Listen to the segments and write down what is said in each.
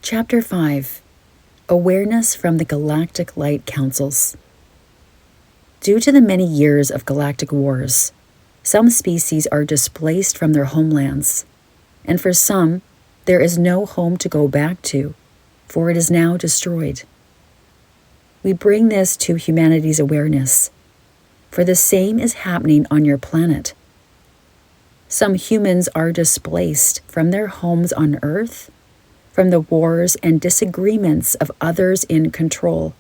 Chapter 5. Awareness from the Galactic Light Councils. Due to the many years of galactic wars, some species are displaced from their homelands, and for some, there is no home to go back to, for it is now destroyed. We bring this to humanity's awareness, for the same is happening on your planet. Some humans are displaced from their homes on Earth, from the wars and disagreements of others in control.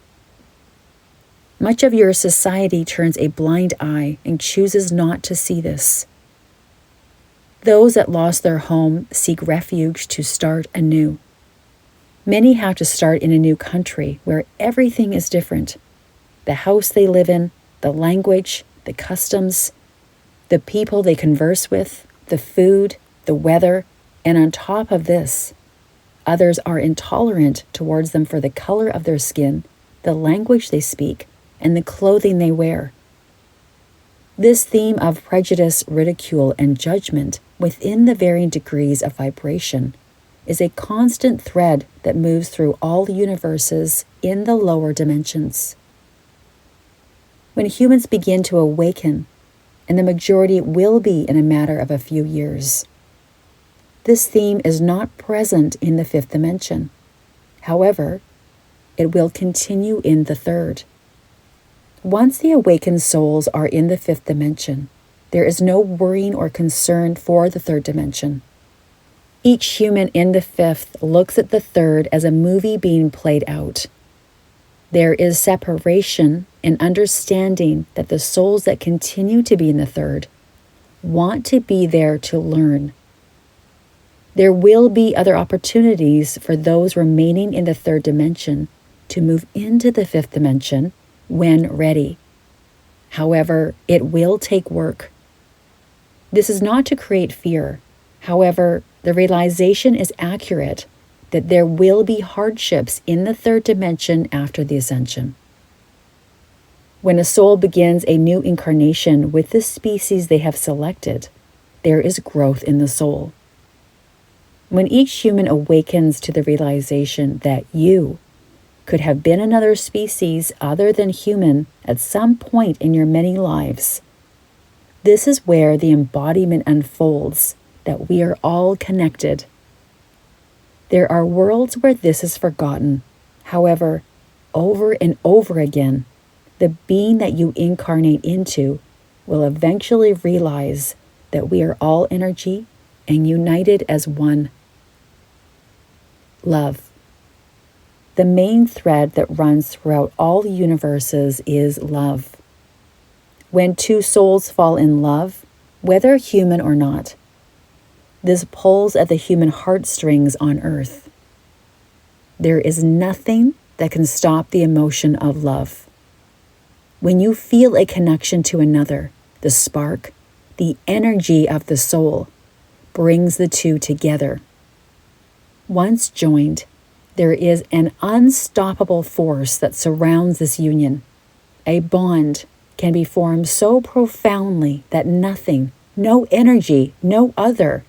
Much of your society turns a blind eye and chooses not to see this. Those that lost their home seek refuge to start anew. Many have to start in a new country where everything is different. The house they live in, the language, the customs, the people they converse with, the food, the weather, and on top of this, others are intolerant towards them for the color of their skin, the language they speak, and the clothing they wear. This theme of prejudice, ridicule, and judgment within the varying degrees of vibration is a constant thread that moves through all universes in the lower dimensions. When humans begin to awaken, and the majority will be in a matter of a few years, this theme is not present in the fifth dimension. However, it will continue in the third. Once the awakened souls are in the fifth dimension, there is no worrying or concern for the third dimension. Each human in the fifth looks at the third as a movie being played out. There is separation and understanding that the souls that continue to be in the third want to be there to learn. There will be other opportunities for those remaining in the third dimension to move into the fifth dimension when ready. However, it will take work. This is not to create fear. However, the realization is accurate that there will be hardships in the third dimension after the ascension. When a soul begins a new incarnation with the species they have selected, there is growth in the soul. When each human awakens to the realization that you could have been another species other than human at some point in your many lives, this is where the embodiment unfolds that we are all connected. There are worlds where this is forgotten. However, over and over again, the being that you incarnate into will eventually realize that we are all energy and united as one. Love. The main thread that runs throughout all universes is love. When two souls fall in love, whether human or not, this pulls at the human heartstrings on earth. There is nothing that can stop the emotion of love. When you feel a connection to another, the spark, the energy of the soul, brings the two together. Once joined, there is an unstoppable force that surrounds this union. A bond can be formed so profoundly that nothing, no energy, no other,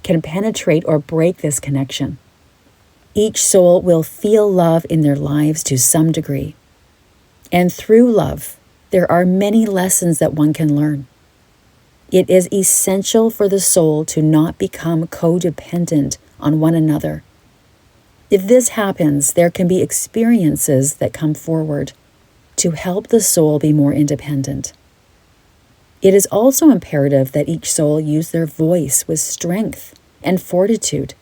can penetrate or break this connection. Each soul will feel love in their lives to some degree. And through love, there are many lessons that one can learn. It is essential for the soul to not become codependent on one another. If this happens, there can be experiences that come forward to help the soul be more independent. It is also imperative that each soul use their voice with strength and fortitude,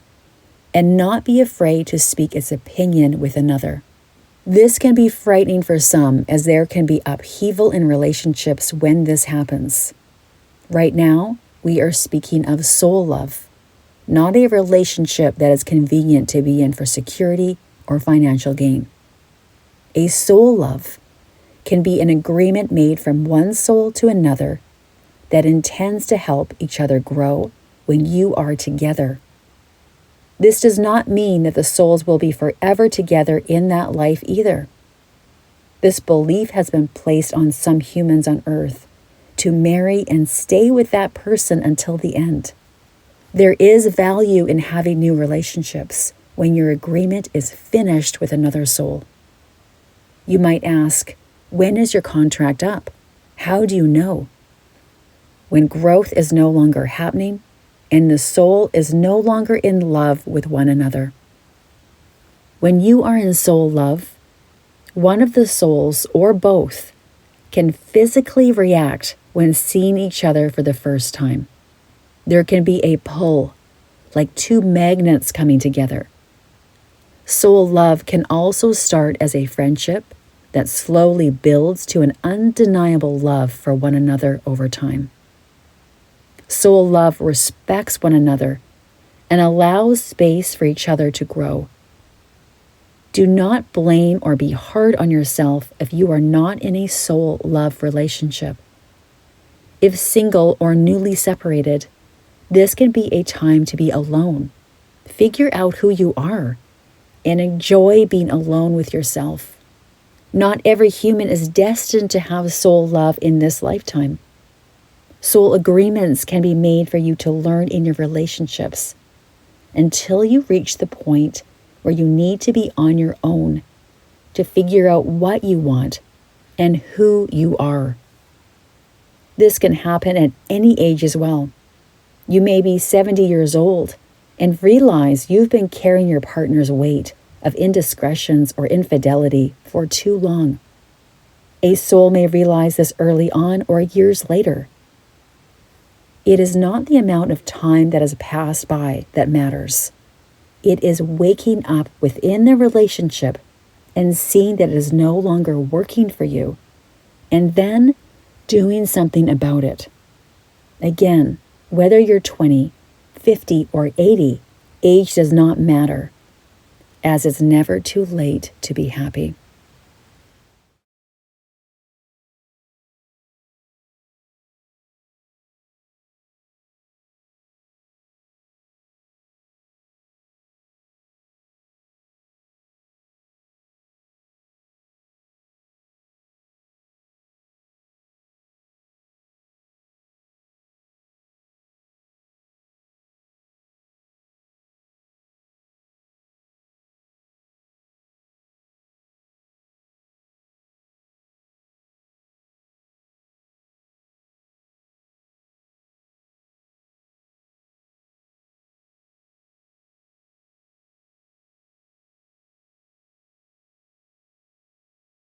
and not be afraid to speak its opinion with another. This can be frightening for some, as there can be upheaval in relationships when this happens. Right now, we are speaking of soul love, not a relationship that is convenient to be in for security or financial gain. A soul love can be an agreement made from one soul to another that intends to help each other grow when you are together. This does not mean that the souls will be forever together in that life either. This belief has been placed on some humans on earth to marry and stay with that person until the end. There is value in having new relationships, when your agreement is finished with another soul. You might ask, when is your contract up? How do you know? When growth is no longer happening and the soul is no longer in love with one another. When you are in soul love, one of the souls or both can physically react when seeing each other for the first time. There can be a pull, like two magnets coming together. Soul love can also start as a friendship that slowly builds to an undeniable love for one another over time. Soul love respects one another and allows space for each other to grow. Do not blame or be hard on yourself if you are not in a soul love relationship. If single or newly separated, this can be a time to be alone. Figure out who you are and enjoy being alone with yourself. Not every human is destined to have soul love in this lifetime. Soul agreements can be made for you to learn in your relationships until you reach the point where you need to be on your own to figure out what you want and who you are. This can happen at any age as well. You may be 70 years old and realize you've been carrying your partner's weight of indiscretions or infidelity for too long. A soul may realize this early on or years later. It is not the amount of time that has passed by that matters. It is waking up within the relationship and seeing that it is no longer working for you, and then doing something about it. Again, whether you're 20, 50, or 80, age does not matter, as it's never too late to be happy.